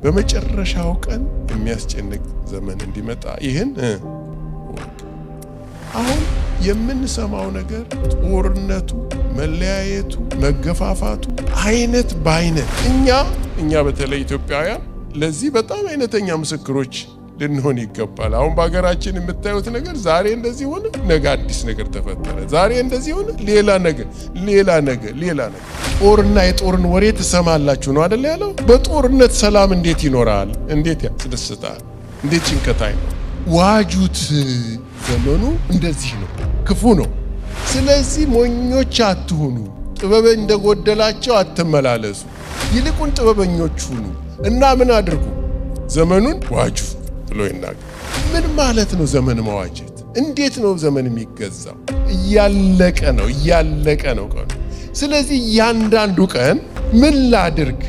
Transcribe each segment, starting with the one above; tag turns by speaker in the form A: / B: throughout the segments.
A: በመጨረሻው ቀን የሚያስጨንቅ ዘመን እንዲመጣ ይህን አሁን የምንሰማው ነገር ጦርነቱ፣ መለያየቱ፣ መገፋፋቱ አይነት በአይነት እኛ በተለይ ኢትዮጵያውያን ለዚህ በጣም አይነተኛ ምስክሮች ልንሆን ይገባል። አሁን በአገራችን የምታዩት ነገር ዛሬ እንደዚህ ሆነ፣ ነገ አዲስ ነገር ተፈጠረ፣ ዛሬ እንደዚህ ሆነ፣ ሌላ ነገር ጦርና የጦርን ወሬ ትሰማላችሁ ነው አይደል ያለው። በጦርነት ሰላም እንዴት ይኖራል? እንዴት ያስደስታል? እንዴት ጭንቀታይ ነው? ዋጁት። ዘመኑ እንደዚህ ነው፣ ክፉ ነው። ስለዚህ ሞኞች አትሁኑ፣ ጥበብ እንደጎደላቸው አትመላለሱ፣ ይልቁን ጥበበኞች ሁኑ እና ምን አድርጉ? ዘመኑን ዋጁ ብሎ ይናገር። ምን ማለት ነው ዘመን መዋጀት? እንዴት ነው ዘመን የሚገዛው? እያለቀ ነው ቀኑ። ስለዚህ እያንዳንዱ ቀን ምን ላድርግ?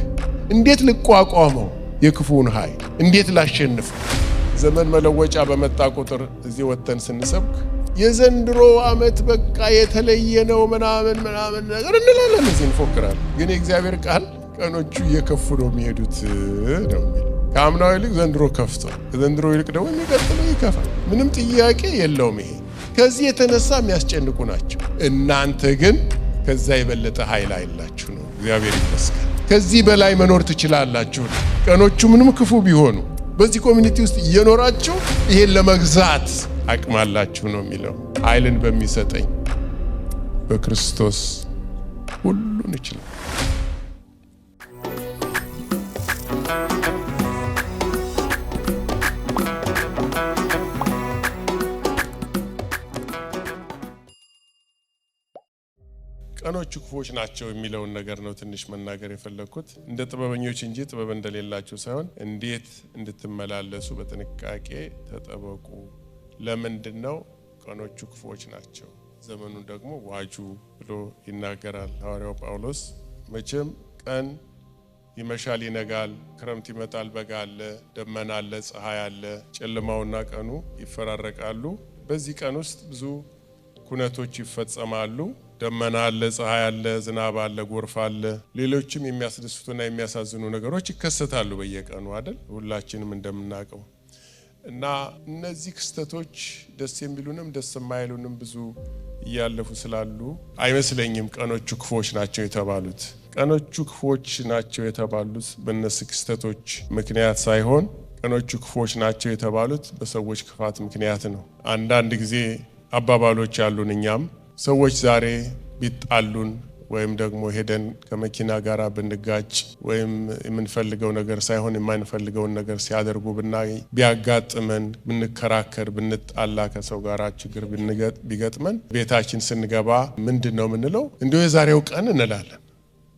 A: እንዴት ልቋቋመው? የክፉን ኃይል እንዴት ላሸንፍ? ዘመን መለወጫ በመጣ ቁጥር እዚህ ወጥተን ስንሰብክ የዘንድሮ ዓመት በቃ የተለየ ነው ምናምን ነገር እንላለን፣ እዚህ እንፎክራለን። ግን የእግዚአብሔር ቃል ቀኖቹ እየከፉ ነው የሚሄዱት ነው። ከአምናው ይልቅ ዘንድሮ ከፍቷል፣ ከዘንድሮ ይልቅ ደግሞ የሚቀጥለው ይከፋል። ምንም ጥያቄ የለውም። ይሄ ከዚህ የተነሳ የሚያስጨንቁ ናቸው። እናንተ ግን ከዛ የበለጠ ኃይል አይላችሁ ነው። እግዚአብሔር ይመስገን። ከዚህ በላይ መኖር ትችላላችሁ። ቀኖቹ ምንም ክፉ ቢሆኑ በዚህ ኮሚኒቲ ውስጥ እየኖራችሁ ይሄን ለመግዛት አቅም አላችሁ ነው የሚለው። ኃይልን በሚሰጠኝ በክርስቶስ ሁሉን ይችላል። ቀኖቹ ክፉዎች ናቸው የሚለውን ነገር ነው ትንሽ መናገር የፈለኩት። እንደ ጥበበኞች እንጂ ጥበብ እንደሌላችሁ ሳይሆን እንዴት እንድትመላለሱ በጥንቃቄ ተጠበቁ። ለምንድን ነው ቀኖቹ ክፉዎች ናቸው? ዘመኑን ደግሞ ዋጁ ብሎ ይናገራል ሐዋርያው ጳውሎስ። መቼም ቀን ይመሻል ይነጋል፣ ክረምት ይመጣል በጋ አለ፣ ደመና አለ፣ ፀሐይ አለ፣ ጨለማውና ቀኑ ይፈራረቃሉ። በዚህ ቀን ውስጥ ብዙ ኩነቶች ይፈጸማሉ። ደመና አለ፣ ፀሐይ አለ፣ ዝናብ አለ፣ ጎርፍ አለ፣ ሌሎችም የሚያስደስቱና የሚያሳዝኑ ነገሮች ይከሰታሉ በየቀኑ አይደል? ሁላችንም እንደምናውቀው እና እነዚህ ክስተቶች ደስ የሚሉንም ደስ የማይሉንም ብዙ እያለፉ ስላሉ አይመስለኝም ቀኖቹ ክፉዎች ናቸው የተባሉት። ቀኖቹ ክፉዎች ናቸው የተባሉት በእነዚህ ክስተቶች ምክንያት ሳይሆን ቀኖቹ ክፉዎች ናቸው የተባሉት በሰዎች ክፋት ምክንያት ነው። አንዳንድ ጊዜ አባባሎች ያሉን እኛም ሰዎች ዛሬ ቢጣሉን ወይም ደግሞ ሄደን ከመኪና ጋር ብንጋጭ ወይም የምንፈልገው ነገር ሳይሆን የማንፈልገውን ነገር ሲያደርጉ ብናይ፣ ቢያጋጥመን፣ ብንከራከር፣ ብንጣላ፣ ከሰው ጋር ችግር ቢገጥመን ቤታችን ስንገባ ምንድን ነው የምንለው? እንደው የዛሬው ቀን እንላለን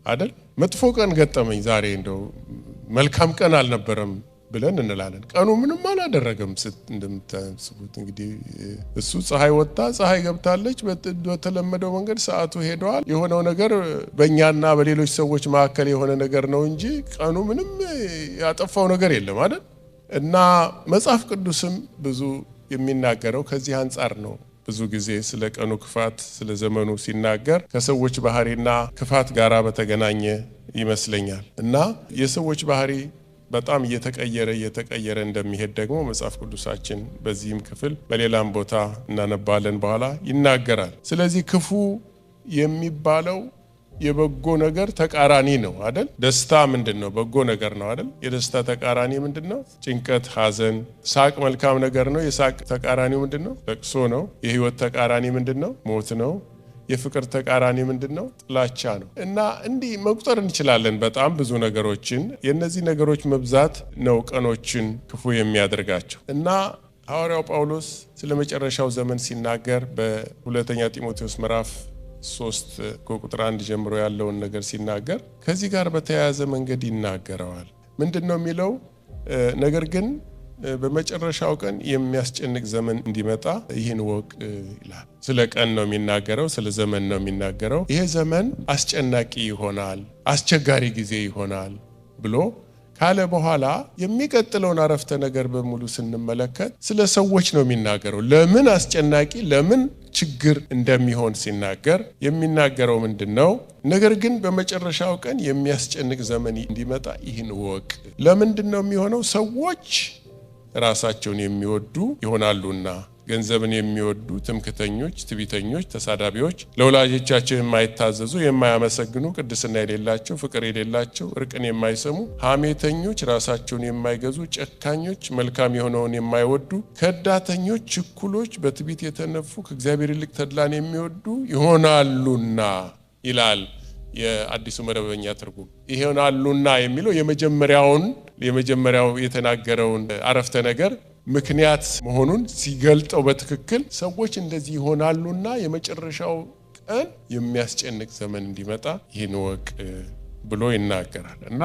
A: አይደል? መጥፎ ቀን ገጠመኝ ዛሬ፣ እንደው መልካም ቀን አልነበረም ብለን እንላለን። ቀኑ ምንም አላደረገም። እንደምታስቡት እንግዲህ እሱ ፀሐይ ወጣ፣ ፀሐይ ገብታለች፣ በተለመደው መንገድ ሰዓቱ ሄደዋል። የሆነው ነገር በእኛና በሌሎች ሰዎች መካከል የሆነ ነገር ነው እንጂ ቀኑ ምንም ያጠፋው ነገር የለም አይደል? እና መጽሐፍ ቅዱስም ብዙ የሚናገረው ከዚህ አንጻር ነው። ብዙ ጊዜ ስለ ቀኑ ክፋት፣ ስለ ዘመኑ ሲናገር ከሰዎች ባህሪና ክፋት ጋራ በተገናኘ ይመስለኛል። እና የሰዎች ባህሪ በጣም እየተቀየረ እንደሚሄድ ደግሞ መጽሐፍ ቅዱሳችን በዚህም ክፍል በሌላም ቦታ እናነባለን በኋላ ይናገራል። ስለዚህ ክፉ የሚባለው የበጎ ነገር ተቃራኒ ነው አይደል? ደስታ ምንድነው? በጎ ነገር ነው አይደል? የደስታ ተቃራኒ ምንድነው? ጭንቀት፣ ሐዘን። ሳቅ መልካም ነገር ነው። የሳቅ ተቃራኒው ምንድነው? ለቅሶ ነው። የህይወት ተቃራኒ ምንድነው? ሞት ነው። የፍቅር ተቃራኒ ምንድነው? ጥላቻ ነው። እና እንዲህ መቁጠር እንችላለን በጣም ብዙ ነገሮችን። የነዚህ ነገሮች መብዛት ነው ቀኖችን ክፉ የሚያደርጋቸው። እና ሐዋርያው ጳውሎስ ስለ መጨረሻው ዘመን ሲናገር በሁለተኛ ጢሞቴዎስ ምዕራፍ 3 ቁጥር 1 ጀምሮ ያለውን ነገር ሲናገር ከዚህ ጋር በተያያዘ መንገድ ይናገረዋል። ምንድነው የሚለው? ነገር ግን በመጨረሻው ቀን የሚያስጨንቅ ዘመን እንዲመጣ ይህን ወቅ ይላል። ስለ ቀን ነው የሚናገረው፣ ስለ ዘመን ነው የሚናገረው። ይሄ ዘመን አስጨናቂ ይሆናል፣ አስቸጋሪ ጊዜ ይሆናል ብሎ ካለ በኋላ የሚቀጥለውን አረፍተ ነገር በሙሉ ስንመለከት ስለ ሰዎች ነው የሚናገረው። ለምን አስጨናቂ ለምን ችግር እንደሚሆን ሲናገር የሚናገረው ምንድነው? ነገር ግን በመጨረሻው ቀን የሚያስጨንቅ ዘመን እንዲመጣ ይህን ወቅ። ለምንድነው የሚሆነው? ሰዎች ራሳቸውን የሚወዱ ይሆናሉና፣ ገንዘብን የሚወዱ፣ ትምክተኞች፣ ትዕቢተኞች፣ ተሳዳቢዎች፣ ለወላጆቻቸው የማይታዘዙ፣ የማያመሰግኑ፣ ቅድስና የሌላቸው፣ ፍቅር የሌላቸው፣ እርቅን የማይሰሙ፣ ሐሜተኞች፣ ራሳቸውን የማይገዙ፣ ጨካኞች፣ መልካም የሆነውን የማይወዱ፣ ከዳተኞች፣ ችኩሎች፣ በትዕቢት የተነፉ፣ ከእግዚአብሔር ይልቅ ተድላን የሚወዱ ይሆናሉና ይላል የአዲሱ መደበኛ ትርጉም። ይሆናሉና የሚለው የመጀመሪያው የተናገረውን አረፍተ ነገር ምክንያት መሆኑን ሲገልጠው በትክክል ሰዎች እንደዚህ ይሆናሉና የመጨረሻው ቀን የሚያስጨንቅ ዘመን እንዲመጣ ይህን ወቅ ብሎ ይናገራል። እና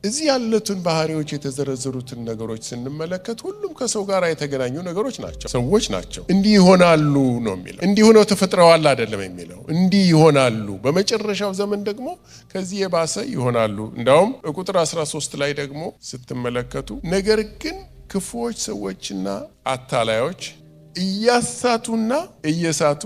A: እዚህ ያሉትን ባህሪዎች የተዘረዘሩትን ነገሮች ስንመለከት ሁሉም ከሰው ጋር የተገናኙ ነገሮች ናቸው፣ ሰዎች ናቸው። እንዲህ ይሆናሉ ነው የሚለው። እንዲህ ሆነው ተፈጥረዋል አይደለም የሚለው። እንዲህ ይሆናሉ፣ በመጨረሻው ዘመን ደግሞ ከዚህ የባሰ ይሆናሉ። እንዳውም ቁጥር 13 ላይ ደግሞ ስትመለከቱ ነገር ግን ክፉዎች ሰዎችና አታላዮች እያሳቱና እየሳቱ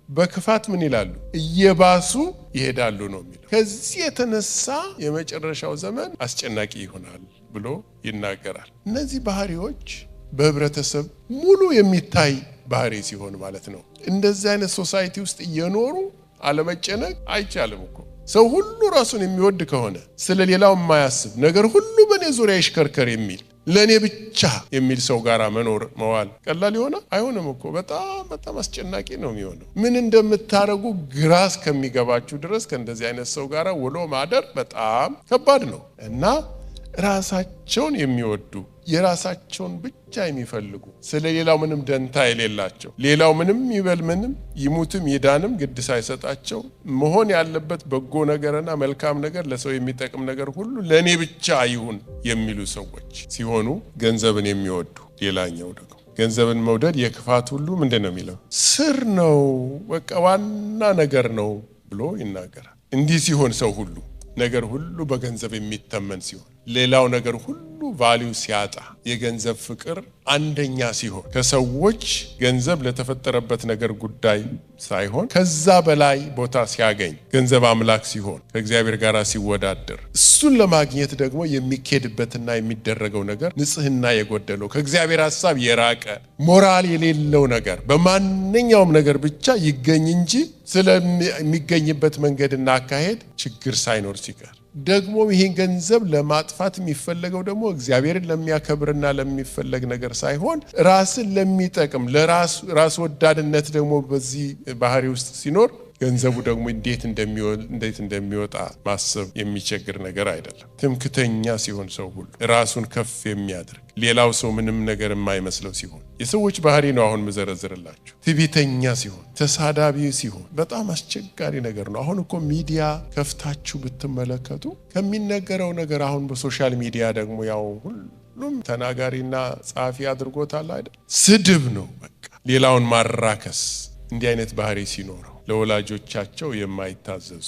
A: በክፋት ምን ይላሉ? እየባሱ ይሄዳሉ ነው የሚለው። ከዚህ የተነሳ የመጨረሻው ዘመን አስጨናቂ ይሆናል ብሎ ይናገራል። እነዚህ ባህሪዎች በህብረተሰብ ሙሉ የሚታይ ባህሪ ሲሆን ማለት ነው። እንደዚህ አይነት ሶሳይቲ ውስጥ እየኖሩ አለመጨነቅ አይቻልም እኮ። ሰው ሁሉ ራሱን የሚወድ ከሆነ ስለ ሌላው የማያስብ ነገር ሁሉ በእኔ ዙሪያ ይሽከርከር የሚል ለእኔ ብቻ የሚል ሰው ጋር መኖር መዋል ቀላል ይሆናል? አይሆንም እኮ። በጣም አስጨናቂ ነው የሚሆነው። ምን እንደምታረጉ ግራ እስከሚገባችሁ ድረስ ከእንደዚህ አይነት ሰው ጋር ውሎ ማደር በጣም ከባድ ነው። እና ራሳቸውን የሚወዱ የራሳቸውን ብቻ የሚፈልጉ ስለ ሌላው ምንም ደንታ የሌላቸው ሌላው ምንም ይበል ምንም ይሙትም ይዳንም ግድ ሳይሰጣቸው መሆን ያለበት በጎ ነገርና መልካም ነገር ለሰው የሚጠቅም ነገር ሁሉ ለኔ ብቻ ይሁን የሚሉ ሰዎች ሲሆኑ ገንዘብን የሚወዱ ሌላኛው ደግሞ ገንዘብን መውደድ የክፋት ሁሉ ምንድነው የሚለው ስር ነው፣ በቃ ዋና ነገር ነው ብሎ ይናገራል። እንዲህ ሲሆን ሰው ሁሉ ነገር ሁሉ በገንዘብ የሚተመን ሲሆን ሌላው ነገር ሁሉ ቫልዩ ሲያጣ የገንዘብ ፍቅር አንደኛ ሲሆን ከሰዎች ገንዘብ ለተፈጠረበት ነገር ጉዳይ ሳይሆን ከዛ በላይ ቦታ ሲያገኝ ገንዘብ አምላክ ሲሆን ከእግዚአብሔር ጋር ሲወዳደር እሱን ለማግኘት ደግሞ የሚኬድበትና የሚደረገው ነገር ንጽህና የጎደለው ከእግዚአብሔር ሐሳብ የራቀ ሞራል የሌለው ነገር በማንኛውም ነገር ብቻ ይገኝ እንጂ ስለሚገኝበት መንገድና አካሄድ ችግር ሳይኖር ሲቀር ደግሞ ይሄን ገንዘብ ለማጥፋት የሚፈለገው ደግሞ እግዚአብሔርን ለሚያከብርና ለሚፈለግ ነገር ሳይሆን ራስን ለሚጠቅም ለራስ ወዳድነት ደግሞ በዚህ ባህሪ ውስጥ ሲኖር ገንዘቡ ደግሞ እንዴት እንደሚወጣ ማሰብ የሚቸግር ነገር አይደለም። ትምክተኛ ሲሆን ሰው ሁሉ ራሱን ከፍ የሚያደርግ ሌላው ሰው ምንም ነገር የማይመስለው ሲሆን የሰዎች ባህሪ ነው አሁን መዘረዝርላችሁ። ትዕቢተኛ ሲሆን ተሳዳቢ ሲሆን በጣም አስቸጋሪ ነገር ነው። አሁን እኮ ሚዲያ ከፍታችሁ ብትመለከቱ ከሚነገረው ነገር አሁን በሶሻል ሚዲያ ደግሞ ያው ሁሉም ተናጋሪና ጻፊ አድርጎታል አይደል? ስድብ ነው በቃ ሌላውን ማራከስ። እንዲህ አይነት ባህሪ ሲኖረው ለወላጆቻቸው የማይታዘዙ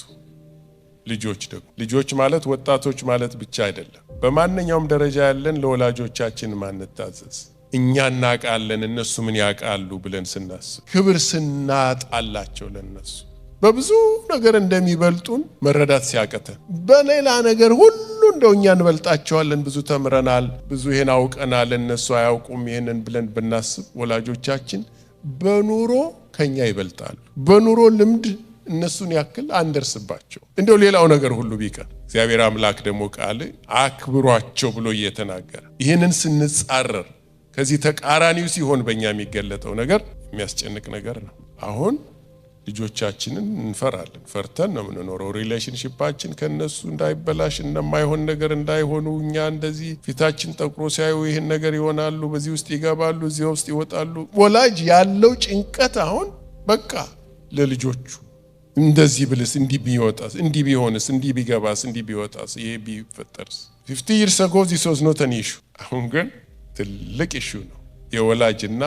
A: ልጆች ማለት ወጣቶች ማለት ብቻ አይደለም። በማንኛውም ደረጃ ያለን ለወላጆቻችን ማንታዘዝ እኛ እናቃለን እነሱ ምን ያቃሉ ብለን ስናስብ ክብር ስናጣላቸው ለነሱ በብዙ ነገር እንደሚበልጡን መረዳት ሲያቀተን በሌላ ነገር ሁሉ እንደው እኛ እንበልጣቸዋለን፣ ብዙ ተምረናል፣ ብዙ ይሄን አውቀናል፣ እነሱ አያውቁም ይሄንን ብለን ብናስብ ወላጆቻችን በኑሮ ከኛ ይበልጣሉ። በኑሮ ልምድ እነሱን ያክል አንደርስባቸው። እንደው ሌላው ነገር ሁሉ ቢቀር እግዚአብሔር አምላክ ደግሞ ቃል አክብሯቸው ብሎ እየተናገረ ይህንን ስንጻረር ከዚህ ተቃራኒው ሲሆን በእኛ የሚገለጠው ነገር የሚያስጨንቅ ነገር ነው። አሁን ልጆቻችንን እንፈራለን፣ ፈርተን ነው የምንኖረው። ሪሌሽንሺፓችን ከነሱ እንዳይበላሽ እንደማይሆን ነገር እንዳይሆኑ እኛ እንደዚህ ፊታችን ጠቁሮ ሲያዩ ይህን ነገር ይሆናሉ፣ በዚህ ውስጥ ይገባሉ፣ እዚህ ውስጥ ይወጣሉ። ወላጅ ያለው ጭንቀት አሁን በቃ ለልጆቹ እንደዚህ ብልስ፣ እንዲህ ቢወጣስ፣ እንዲህ ቢሆንስ፣ እንዲህ ቢገባስ፣ እንዲህ ቢወጣስ፣ ይሄ ቢፈጠርስ። 50 years ago this was not an issue። አሁን ግን ትልቅ ኢሹ ነው። የወላጅና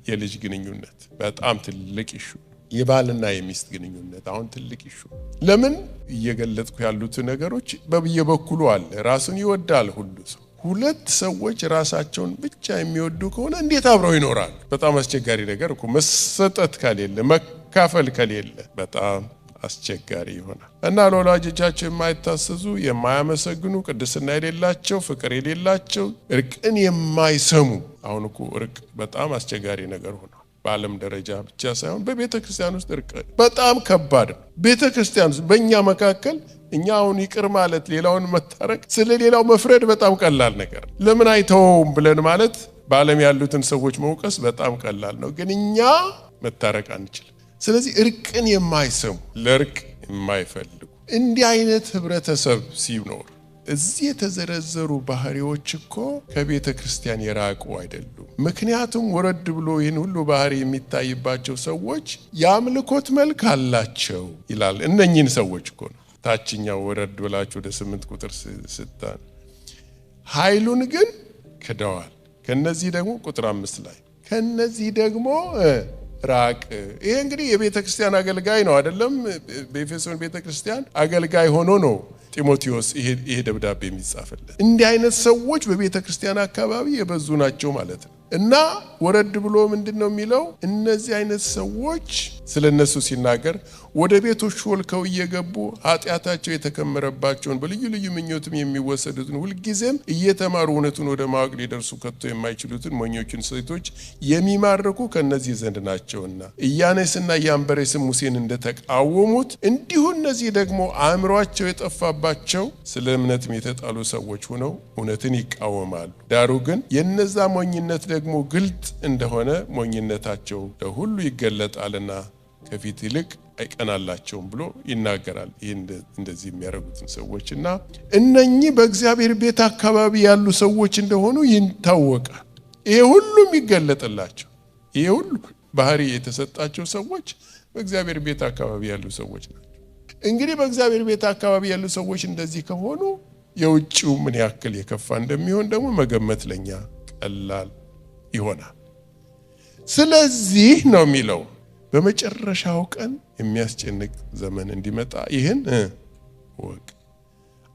A: የልጅ ግንኙነት በጣም ትልቅ ኢሹ ነው። የባልና የሚስት ግንኙነት አሁን ትልቅ ኢሹ። ለምን እየገለጥኩ ያሉት ነገሮች በየበኩሉ አለ። ራሱን ይወዳል ሁሉ ሰው ሁለት ሰዎች ራሳቸውን ብቻ የሚወዱ ከሆነ እንዴት አብረው ይኖራሉ? በጣም አስቸጋሪ ነገር እኮ። መሰጠት ከሌለ መካፈል ከሌለ በጣም አስቸጋሪ ይሆናል። እና ለወላጆቻቸው የማይታሰዙ የማያመሰግኑ ቅድስና የሌላቸው ፍቅር የሌላቸው እርቅን የማይሰሙ አሁን እኮ እርቅ በጣም አስቸጋሪ ነገር ሆኗል። በዓለም ደረጃ ብቻ ሳይሆን በቤተ ክርስቲያን ውስጥ እርቅ በጣም ከባድ ነው። ቤተ ክርስቲያን ውስጥ በእኛ መካከል እኛ አሁን ይቅር ማለት ሌላውን መታረቅ ስለ ሌላው መፍረድ በጣም ቀላል ነገር። ለምን አይተውም ብለን ማለት በዓለም ያሉትን ሰዎች መውቀስ በጣም ቀላል ነው። ግን እኛ መታረቅ አንችልም። ስለዚህ እርቅን የማይሰሙ ለእርቅ የማይፈልጉ እንዲህ አይነት ህብረተሰብ ሲኖር እዚህ የተዘረዘሩ ባህሪዎች እኮ ከቤተ ክርስቲያን የራቁ አይደሉም። ምክንያቱም ወረድ ብሎ ይህን ሁሉ ባህሪ የሚታይባቸው ሰዎች የአምልኮት መልክ አላቸው ይላል። እነኚህን ሰዎች እኮ ነው ታችኛው ወረድ ብላችሁ ወደ 8 ቁጥር ስታን ኃይሉን ግን ክደዋል። ከነዚህ ደግሞ ቁጥር 5 ላይ ከነዚህ ደግሞ ራቅ። ይሄ እንግዲህ የቤተ ክርስቲያን አገልጋይ ነው አይደለም? በኤፌሶን ቤተ ክርስቲያን አገልጋይ ሆኖ ነው ጢሞቴዎስ ይሄ ደብዳቤ የሚጻፍለት። እንዲህ አይነት ሰዎች በቤተ ክርስቲያን አካባቢ የበዙ ናቸው ማለት ነው። እና ወረድ ብሎ ምንድነው የሚለው? እነዚህ አይነት ሰዎች ስለነሱ ሲናገር ወደ ቤቶች ሾልከው እየገቡ ኃጢአታቸው የተከመረባቸውን በልዩ ልዩ ምኞትም የሚወሰዱትን ሁልጊዜም እየተማሩ እውነቱን ወደ ማወቅ ሊደርሱ ከቶ የማይችሉትን ሞኞችን ሴቶች የሚማርኩ ከነዚህ ዘንድ ናቸውና ኢያኔስና ኢያንበሬስም ሙሴን እንደተቃወሙት እንዲሁ እነዚህ ደግሞ አእምሯቸው የጠፋባቸው ስለ እምነትም የተጣሉ ሰዎች ሆነው እውነትን ይቃወማሉ። ዳሩ ግን የነዛ ሞኝነት ደግሞ ግልጥ እንደሆነ ሞኝነታቸው ለሁሉ ይገለጣልና ከፊት ይልቅ አይቀናላቸውም ብሎ ይናገራል። ይህ እንደዚህ የሚያደርጉትን ሰዎችና እነኚህ በእግዚአብሔር ቤት አካባቢ ያሉ ሰዎች እንደሆኑ ይታወቃል። ይሄ ሁሉም ይገለጥላቸው። ይሄ ሁሉ ባህሪ የተሰጣቸው ሰዎች በእግዚአብሔር ቤት አካባቢ ያሉ ሰዎች ናቸው። እንግዲህ በእግዚአብሔር ቤት አካባቢ ያሉ ሰዎች እንደዚህ ከሆኑ የውጭው ምን ያክል የከፋ እንደሚሆን ደግሞ መገመት ለኛ ቀላል ይሆናል። ስለዚህ ነው የሚለው በመጨረሻው ቀን የሚያስጨንቅ ዘመን እንዲመጣ ይህን ወቅ።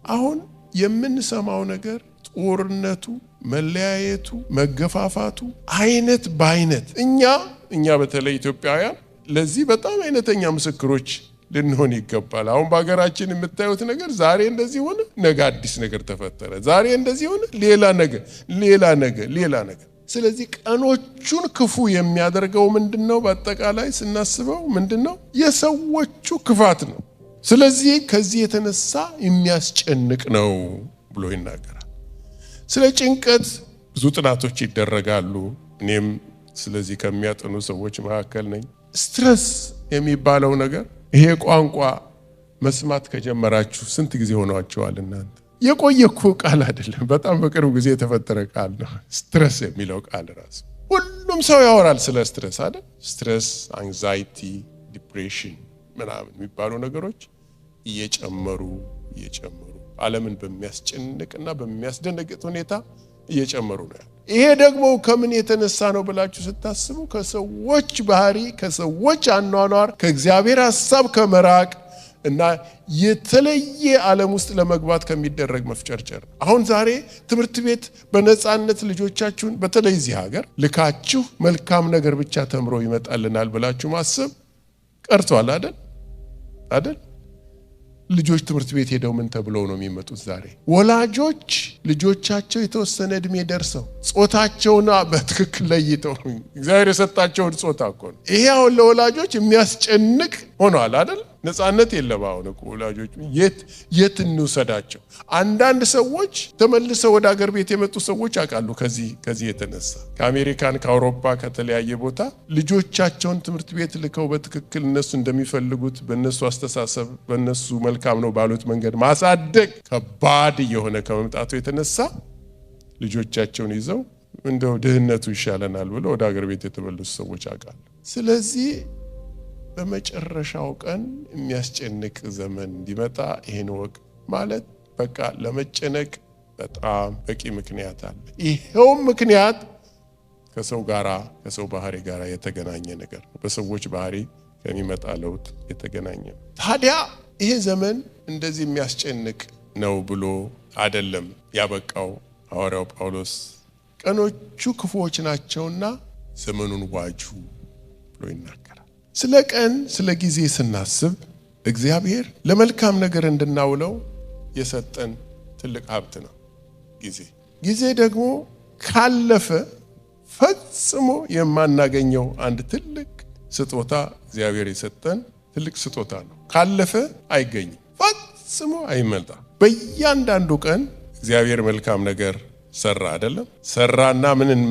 A: አሁን የምንሰማው ነገር ጦርነቱ፣ መለያየቱ፣ መገፋፋቱ አይነት በአይነት እኛ በተለይ ኢትዮጵያውያን ለዚህ በጣም አይነተኛ ምስክሮች ልንሆን ይገባል። አሁን በሀገራችን የምታዩት ነገር ዛሬ እንደዚህ ሆነ፣ ነገ አዲስ ነገር ተፈጠረ፣ ዛሬ እንደዚህ ሆነ፣ ሌላ ነገር። ስለዚህ ቀኖቹን ክፉ የሚያደርገው ምንድነው? በአጠቃላይ ስናስበው ምንድነው? የሰዎቹ ክፋት ነው። ስለዚህ ከዚህ የተነሳ የሚያስጨንቅ ነው ብሎ ይናገራል። ስለ ጭንቀት ብዙ ጥናቶች ይደረጋሉ። እኔም ስለዚህ ከሚያጠኑ ሰዎች መካከል ነኝ። ስትረስ የሚባለው ነገር ይሄ ቋንቋ መስማት ከጀመራችሁ ስንት ጊዜ ሆኗችኋል እናንተ? የቆየ እኮ ቃል አይደለም፣ በጣም በቅርብ ጊዜ የተፈጠረ ቃል ነው። ስትረስ የሚለው ቃል ራሱ ሁሉም ሰው ያወራል ስለ ስትረስ አይደል? ስትረስ፣ አንግዛይቲ፣ ዲፕሬሽን ምናምን የሚባሉ ነገሮች እየጨመሩ ዓለምን በሚያስጨንቅና በሚያስደነግጥ ሁኔታ እየጨመሩ ነው። ይሄ ደግሞ ከምን የተነሳ ነው ብላችሁ ስታስቡ ከሰዎች ባህሪ፣ ከሰዎች አኗኗር፣ ከእግዚአብሔር ሐሳብ ከመራቅ እና የተለየ ዓለም ውስጥ ለመግባት ከሚደረግ መፍጨርጨር። አሁን ዛሬ ትምህርት ቤት በነፃነት ልጆቻችሁን በተለይ እዚህ ሀገር ልካችሁ መልካም ነገር ብቻ ተምሮ ይመጣልናል ብላችሁ ማሰብ ቀርቷል አይደል? ልጆች ትምህርት ቤት ሄደው ምን ተብለው ነው የሚመጡት? ዛሬ ወላጆች ልጆቻቸው የተወሰነ እድሜ ደርሰው ጾታቸውን በትክክል ለይተው እግዚአብሔር የሰጣቸውን ጾታ እኮ ነው። ይሄ አሁን ለወላጆች የሚያስጨንቅ ሆኗል አይደል? ነፃነት የለም። አሁን እኮ ወላጆች የት እንውሰዳቸው? አንዳንድ ሰዎች ተመልሰው ወደ ሀገር ቤት የመጡ ሰዎች አውቃሉ። ከዚህ የተነሳ ከአሜሪካን፣ ከአውሮፓ፣ ከተለያየ ቦታ ልጆቻቸውን ትምህርት ቤት ልከው በትክክል እነሱ እንደሚፈልጉት በእነሱ አስተሳሰብ በእነሱ መልካም ነው ባሉት መንገድ ማሳደግ ከባድ እየሆነ ከመምጣቱ የተነሳ ልጆቻቸውን ይዘው እንደው ድህነቱ ይሻለናል ብለው ወደ ሀገር ቤት የተመለሱ ሰዎች አውቃሉ። ስለዚህ በመጨረሻው ቀን የሚያስጨንቅ ዘመን እንዲመጣ ይሄን ወቅ ማለት በቃ ለመጨነቅ በጣም በቂ ምክንያት አለ። ይሄው ምክንያት ከሰው ባህሪ ጋራ የተገናኘ ነገር ነው። በሰዎች ባህሪ ከሚመጣ ለውጥ የተገናኘ ነው። ታዲያ ይሄ ዘመን እንደዚህ የሚያስጨንቅ ነው ብሎ አይደለም ያበቃው ሐዋርያው ጳውሎስ ቀኖቹ ክፉዎች ናቸውና ዘመኑን ዋጁ ብሎ ይናገራል። ስለ ቀን ስለ ጊዜ ስናስብ እግዚአብሔር ለመልካም ነገር እንድናውለው የሰጠን ትልቅ ሀብት ነው ጊዜ ደግሞ ካለፈ ፈጽሞ የማናገኘው አንድ ትልቅ ስጦታ እግዚአብሔር የሰጠን ትልቅ ስጦታ ነው። ካለፈ አይገኝም፣ ፈጽሞ አይመጣም። በእያንዳንዱ ቀን እግዚአብሔር መልካም ነገር ሰራ አይደለም? ሰራና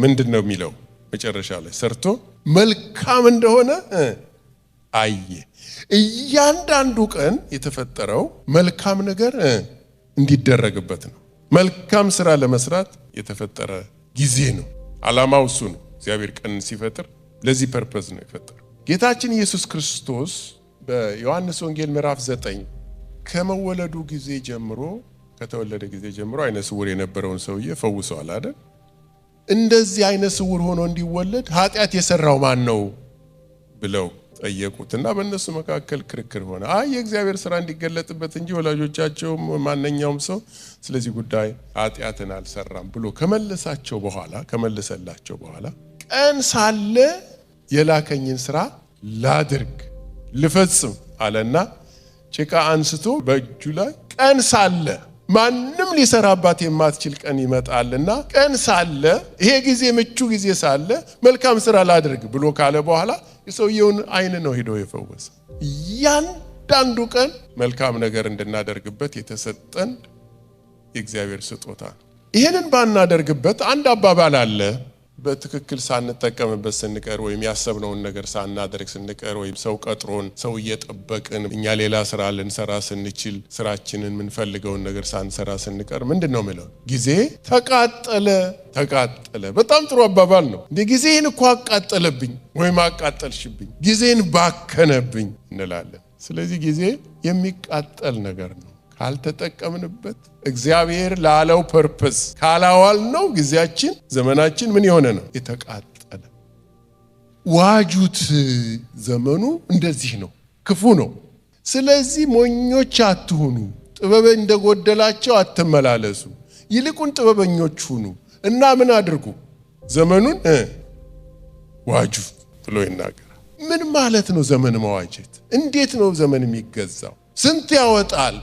A: ምንድነው የሚለው መጨረሻ ላይ ሰርቶ መልካም እንደሆነ አየ። እያንዳንዱ ቀን የተፈጠረው መልካም ነገር እንዲደረግበት ነው። መልካም ስራ ለመስራት የተፈጠረ ጊዜ ነው። ዓላማው እሱ ነው። እግዚአብሔር ቀን ሲፈጥር ለዚህ ፐርፐዝ ነው የፈጠረው። ጌታችን ኢየሱስ ክርስቶስ በዮሐንስ ወንጌል ምዕራፍ 9 ከመወለዱ ጊዜ ጀምሮ ከተወለደ ጊዜ ጀምሮ አይነ ስውር የነበረውን ሰውዬ ፈውሰዋል አይደል? እንደዚህ አይነ ስውር ሆኖ እንዲወለድ ኃጢአት የሰራው ማን ነው ብለው ጠየቁትና በእነሱ መካከል ክርክር ሆነ። የእግዚአብሔር ሥራ እንዲገለጥበት እንጂ ወላጆቻቸው ማንኛውም ሰው ስለዚህ ጉዳይ ኃጢአትን አልሰራም ብሎ ከመለሰላቸው በኋላ ቀን ሳለ የላከኝን ሥራ ላድርግ ልፈጽም አለና ጭቃ አንስቶ በእጁ ላይ ቀን ሳለ ማንም ሊሰራባት የማትችል ቀን ይመጣልና ቀን ሳለ ይሄ ጊዜ ምቹ ጊዜ ሳለ መልካም ሥራ ላድርግ ብሎ ካለ በኋላ የሰውየውን አይን ነው ሄዶ የፈወሰ። ያንዳንዱ ቀን መልካም ነገር እንድናደርግበት የተሰጠን የእግዚአብሔር ስጦታ ነው። ይሄንን ባናደርግበት አንድ አባባል አለ። በትክክል ሳንጠቀምበት ስንቀር ወይም ያሰብነውን ነገር ሳናደርግ ስንቀር ወይም ሰው ቀጥሮን ሰው እየጠበቅን እኛ ሌላ ስራ ልንሰራ ስንችል ስራችንን የምንፈልገውን ነገር ሳንሰራ ስንቀር ምንድነው የሚለው? ጊዜ ተቃጠለ። በጣም ጥሩ አባባል ነው። ጊዜን እኮ አቃጠለብኝ ወይም አቃጠልሽብኝ፣ ጊዜን ባከነብኝ እንላለን። ስለዚህ ጊዜ የሚቃጠል ነገር ነው። ካልተጠቀምንበት እግዚአብሔር ላለው ፐርፐስ ካላዋል ነው ጊዜያችን ዘመናችን ምን የሆነ ነው? የተቃጠለ። ዋጁት። ዘመኑ እንደዚህ ነው፣ ክፉ ነው። ስለዚህ ሞኞች አትሁኑ፣ ጥበብ እንደጎደላቸው አትመላለሱ፣ ይልቁን ጥበበኞች ሁኑ እና ምን አድርጉ? ዘመኑን ዋጁ ብሎ ይናገራል። ምን ማለት ነው ዘመን መዋጀት? እንዴት ነው ዘመን የሚገዛው? ስንት ያወጣል?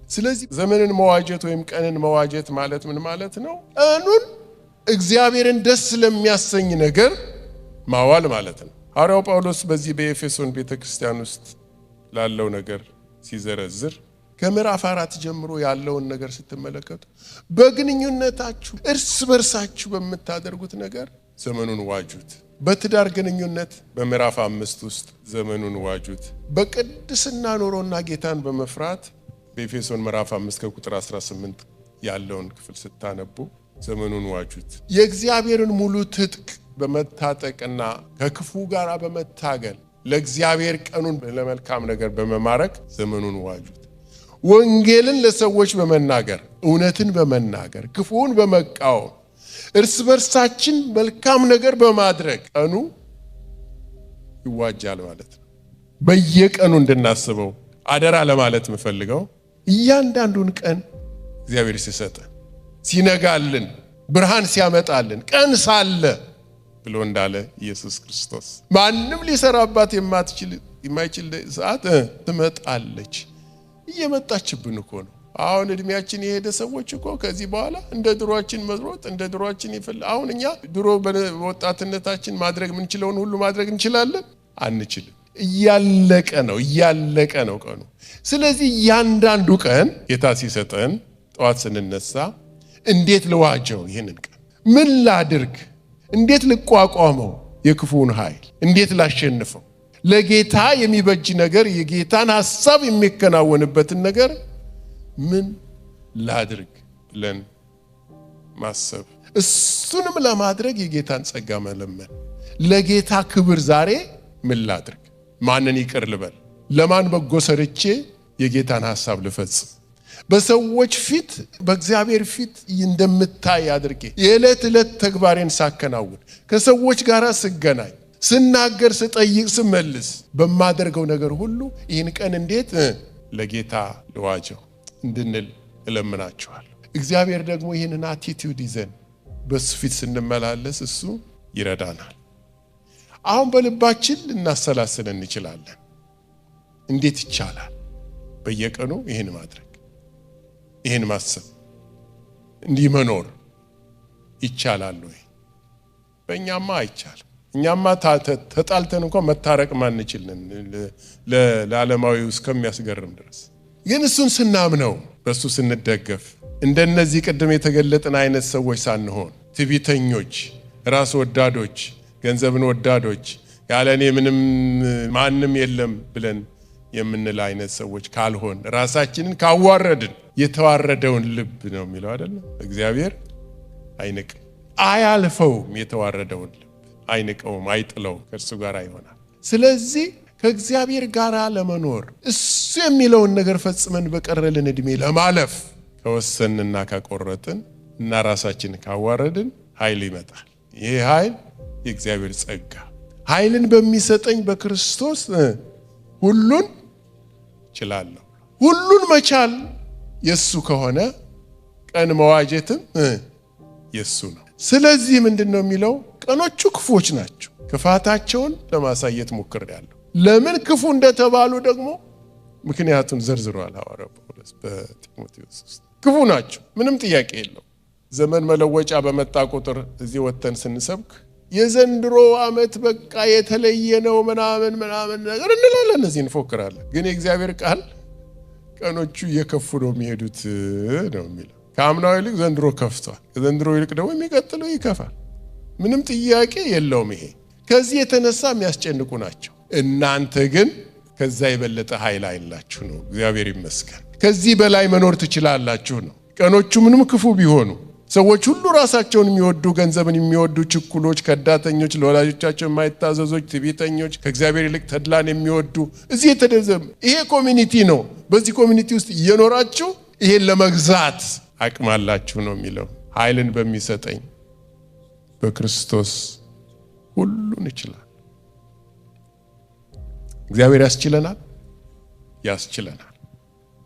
A: ስለዚህ ዘመንን መዋጀት ወይም ቀንን መዋጀት ማለት ምን ማለት ነው? ቀኑን እግዚአብሔርን ደስ ለሚያሰኝ ነገር ማዋል ማለት ነው። ሐዋርያው ጳውሎስ በዚህ በኤፌሶን ቤተክርስቲያን ውስጥ ላለው ነገር ሲዘረዝር ከምዕራፍ 4 ጀምሮ ያለውን ነገር ስትመለከቱ በግንኙነታችሁ እርስ በርሳችሁ በምታደርጉት ነገር ዘመኑን ዋጁት። በትዳር ግንኙነት በምዕራፍ 5 ውስጥ ዘመኑን ዋጁት። በቅድስና ኑሮና ጌታን በመፍራት በኤፌሶን ምዕራፍ 5 ከቁጥር 18 ያለውን ክፍል ስታነቡ ዘመኑን ዋጁት። የእግዚአብሔርን ሙሉ ትጥቅ በመታጠቅና ከክፉ ጋር በመታገል ለእግዚአብሔር ቀኑን ለመልካም ነገር በመማረክ ዘመኑን ዋጁት። ወንጌልን ለሰዎች በመናገር እውነትን በመናገር ክፉውን በመቃወም እርስ በርሳችን መልካም ነገር በማድረግ ቀኑ ይዋጃል ማለት ነው። በየቀኑ እንድናስበው አደራ ለማለት የምፈልገው እያንዳንዱን ቀን እግዚአብሔር ሲሰጠን ሲነጋልን ብርሃን ሲያመጣልን ቀን ሳለ ብሎ እንዳለ ኢየሱስ ክርስቶስ ማንም ሊሰራባት የማይችል ሰዓት ትመጣለች። እየመጣችብን እኮ ነው። አሁን እድሜያችን የሄደ ሰዎች እኮ ከዚህ በኋላ እንደ ድሮአችን መዝሮጥ እንደ ድሮአችን አሁን እኛ ድሮ በወጣትነታችን ማድረግ ምንችለውን ሁሉ ማድረግ እንችላለን? አንችልም። እያለቀ ነው ቀኑ። ስለዚህ እያንዳንዱ ቀን ጌታ ሲሰጠን ጠዋት ስንነሳ እንዴት ልዋጀው? ይህንን ቀን ምን ላድርግ? እንዴት ልቋቋመው? የክፉን ኃይል እንዴት ላሸንፈው? ለጌታ የሚበጅ ነገር የጌታን ሐሳብ የሚከናወንበትን ነገር ምን ላድርግ ብለን ማሰብ፣ እሱንም ለማድረግ የጌታን ጸጋ መለመን። ለጌታ ክብር ዛሬ ምን ላድርግ? ማንን ይቅር ልበል? ለማን በጎ ሰርቼ የጌታን ሐሳብ ልፈጽም? በሰዎች ፊት በእግዚአብሔር ፊት እንደምታይ አድርጌ የዕለት ዕለት ተግባሬን ሳከናውን ከሰዎች ጋር ስገናኝ ስናገር ስጠይቅ ስመልስ በማደርገው ነገር ሁሉ ይህን ቀን እንዴት ለጌታ ልዋጀው እንድንል እለምናችኋለሁ። እግዚአብሔር ደግሞ ይህንን አቲቲዩድ ይዘን በሱ ፊት ስንመላለስ እሱ ይረዳናል። አሁን በልባችን ልናሰላስል እንችላለን። እንዴት ይቻላል በየቀኑ ይህን ማድረግ፣ ይህን ማሰብ፣ እንዲህ መኖር ይቻላል ወይ? በእኛማ አይቻልም። እኛማ ተጣልተን እንኳን መታረቅ ማንችልን ለዓለማዊው እስከሚያስገርም ድረስ። ግን እሱን ስናምነው በሱ ስንደገፍ እንደነዚህ ቅድም የተገለጥን አይነት ሰዎች ሳንሆን ትዕቢተኞች፣ ራስ ወዳዶች፣ ገንዘብን ወዳዶች፣ ያለኔ ምንም ማንም የለም ብለን የምንል አይነት ሰዎች ካልሆን ራሳችንን ካዋረድን የተዋረደውን ልብ ነው የሚለው አይደል? እግዚአብሔር አይንቅም፣ አያልፈውም። የተዋረደውን ልብ አይንቀውም፣ አይጥለውም፣ ከእርሱ ጋር ይሆናል። ስለዚህ ከእግዚአብሔር ጋር ለመኖር እሱ የሚለውን ነገር ፈጽመን በቀረልን እድሜ ለማለፍ ከወሰንና ካቆረጥን እና ራሳችንን ካዋረድን ኃይል ይመጣል። ይሄ ኃይል የእግዚአብሔር ጸጋ፣ ኃይልን በሚሰጠኝ በክርስቶስ ሁሉን እችላለሁ። ሁሉን መቻል የሱ ከሆነ ቀን መዋጀትም የሱ ነው። ስለዚህ ምንድነው የሚለው? ቀኖቹ ክፉዎች ናቸው። ክፋታቸውን ለማሳየት ሞክሬያለሁ። ለምን ክፉ እንደተባሉ ደግሞ ምክንያቱን ዘርዝሯል ሐዋርያው ጳውሎስ በጢሞቴዎስ ውስጥ። ክፉ ናቸው፣ ምንም ጥያቄ የለው። ዘመን መለወጫ በመጣ ቁጥር እዚህ ወተን ስንሰብክ የዘንድሮ ዓመት በቃ የተለየ ነው ምናምን ነገር እንላለን፣ እዚህ እንፎክራለን። ግን የእግዚአብሔር ቃል ቀኖቹ እየከፉ ነው የሚሄዱት ነው የሚለው። ከአምናው ይልቅ ዘንድሮ ከፍቷል፣ ከዘንድሮ ይልቅ ደግሞ የሚቀጥለው ይከፋል። ምንም ጥያቄ የለውም። ይሄ ከዚህ የተነሳ የሚያስጨንቁ ናቸው። እናንተ ግን ከዛ የበለጠ ኃይል አይላችሁ ነው። እግዚአብሔር ይመስገን። ከዚህ በላይ መኖር ትችላላችሁ ነው። ቀኖቹ ምንም ክፉ ቢሆኑ ሰዎች ሁሉ ራሳቸውን የሚወዱ፣ ገንዘብን የሚወዱ፣ ችኩሎች፣ ከዳተኞች፣ ለወላጆቻቸው የማይታዘዞች፣ ትዕቢተኞች፣ ከእግዚአብሔር ይልቅ ተድላን የሚወዱ እዚህ የተደዘም ይሄ ኮሚኒቲ ነው። በዚህ ኮሚኒቲ ውስጥ እየኖራችሁ ይሄን ለመግዛት አቅም አላችሁ ነው የሚለው። ኃይልን በሚሰጠኝ በክርስቶስ ሁሉን ይችላል። እግዚአብሔር ያስችለናል፣ ያስችለናል።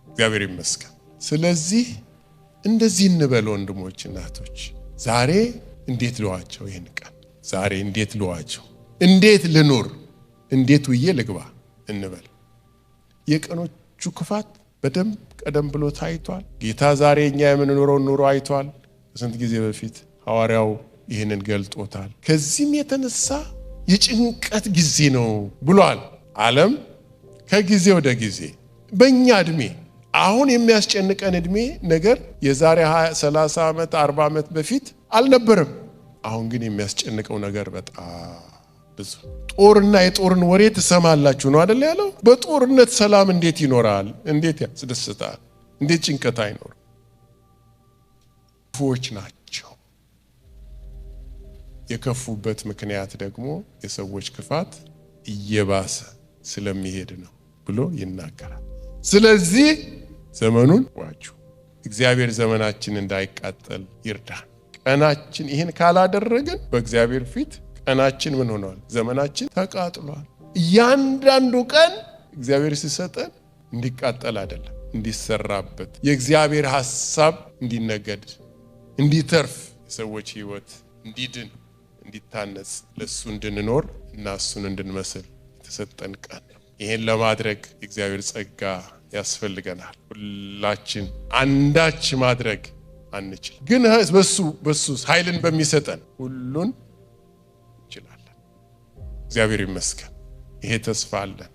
A: እግዚአብሔር ይመስገን። ስለዚህ እንደዚህ እንበል ወንድሞች፣ እናቶች። ዛሬ እንዴት ልዋቸው? ይህን ቀን ዛሬ እንዴት ልዋቸው? እንዴት ልኑር? እንዴት ውዬ ልግባ እንበል። የቀኖቹ ክፋት በደንብ ቀደም ብሎ ታይቷል። ጌታ ዛሬ እኛ የምንኖረውን ኑሮ አይቷል። ከስንት ጊዜ በፊት ሐዋርያው ይህንን ገልጦታል። ከዚህም የተነሳ የጭንቀት ጊዜ ነው ብሏል። ዓለም ከጊዜ ወደ ጊዜ በእኛ እድሜ አሁን የሚያስጨንቀን እድሜ ነገር የዛሬ 30 ዓመት 40 ዓመት በፊት አልነበረም። አሁን ግን የሚያስጨንቀው ነገር በጣም ብዙ። ጦርና የጦርን ወሬ ትሰማላችሁ ነው አይደል ያለው? በጦርነት ሰላም እንዴት ይኖራል? እንዴት ያስደስታል? እንዴት ጭንቀት አይኖርም? ክፉዎች ናቸው። የከፉበት ምክንያት ደግሞ የሰዎች ክፋት እየባሰ ስለሚሄድ ነው ብሎ ይናገራል። ስለዚህ ዘመኑን ዋጁ። እግዚአብሔር ዘመናችን እንዳይቃጠል ይርዳን። ቀናችን ይህን ካላደረግን በእግዚአብሔር ፊት ቀናችን ምን ሆኗል? ዘመናችን ተቃጥሏል። እያንዳንዱ ቀን እግዚአብሔር ሲሰጠን እንዲቃጠል አይደለም፣ እንዲሰራበት፣ የእግዚአብሔር ሐሳብ እንዲነገድ፣ እንዲተርፍ፣ የሰዎች ሕይወት እንዲድን፣ እንዲታነጽ፣ ለሱ እንድንኖር እና እሱን እንድንመስል የተሰጠን ቀን ነው። ይህን ለማድረግ የእግዚአብሔር ጸጋ ያስፈልገናል። ሁላችን አንዳች ማድረግ አንችል፣ ግን በሱ ኃይልን በሚሰጠን ሁሉን እንችላለን። እግዚአብሔር ይመስገን። ይሄ ተስፋ አለን።